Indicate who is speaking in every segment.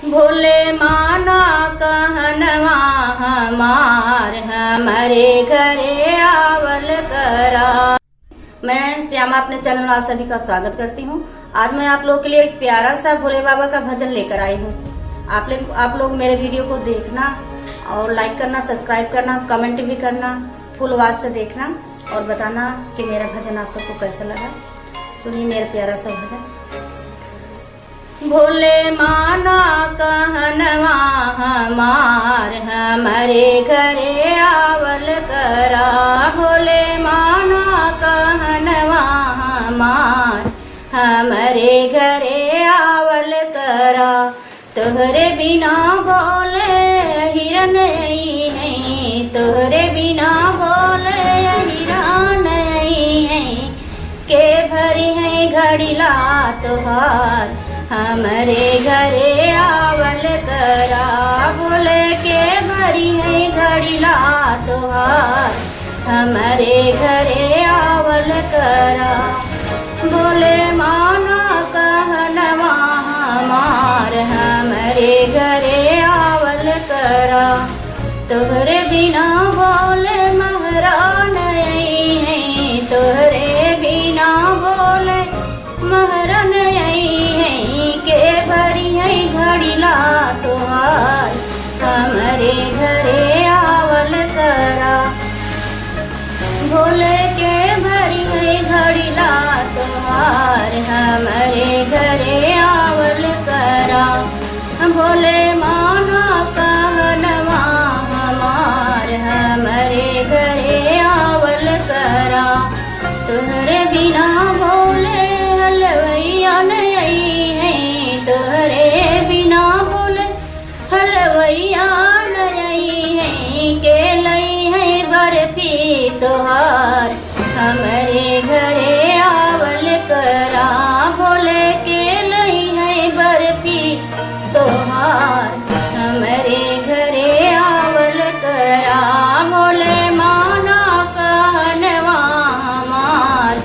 Speaker 1: भोले माना कहनवा हमार हमारे घरे आवल करा। मैं श्यामा अपने चैनल में आप सभी का स्वागत करती हूँ। आज मैं आप लोग के लिए एक प्यारा सा भोले बाबा का भजन लेकर आई हूँ। आप लोग मेरे वीडियो को देखना और लाइक करना, सब्सक्राइब करना, कमेंट भी करना, फुल आवाज से देखना और बताना कि मेरा भजन आप सबको कैसा लगा। सुनिए मेरा प्यारा सा भजन। भोले माना कहनवा हमार हमारे घरे आवल करा। भोले माना कहनवा हमार हमारे घरे आवल करा। तोहरे बिना बोले हिरन नहीं है, तोहरे बिना बोले हिरन नहीं है। के भरी है घड़ीला तोहार हमारे घरे आवल करा। भोले के भरी है घड़ीला तोहार हमारे घरे आवल करा। भोले माना कहनवा हमार हमारे घरे आवल करा। तोहरे बिना बोले महरा नहीं है, तोहरे बिना बोले महरा नहीं है। के भरी है घड़ीला तोहार हमारे घरे आवल करा। भोले के भरी है घड़ीला तोहार हमारे घरे आवल करा। भोले माना कहनवा हमार हमारे घरे आवल करा। तोहरे बिना बोले हलवैया नहीं है, तोहरे बिना बोले हलवैया नहीं है। के लई है बर्फी तोहार हमारे घरे आवल करा। भोले के लई है बर्फी तोहार हमारे घरे आवल करा। भोले माना कहनवा हमार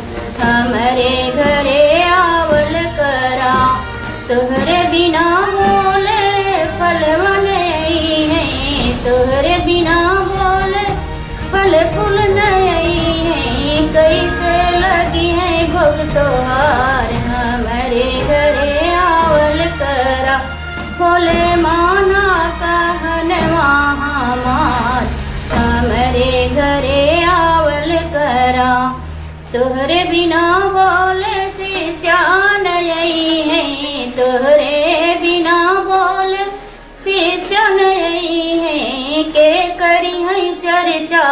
Speaker 1: हमारे घरे आवल करा। तोहरे बिना बोले फलवा नहीं है, तोहरे बिना बोले फल फूल नहीं है। कैसे लगी है भोग तोहार हमारे घरे आवल करा। भोले माना कहनवा हमार हमारे घरे आवल करा। तोहरे बिना बोले शिष्या नहीं है, तोहरे बिना बोले शिष्या नहीं है। के करी है चर्चा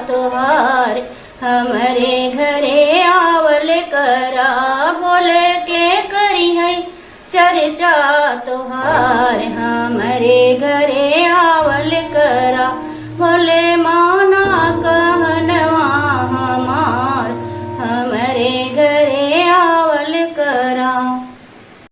Speaker 1: तोहार हमारे घरे आवल करा। भोले के करी है चर्चा तोहार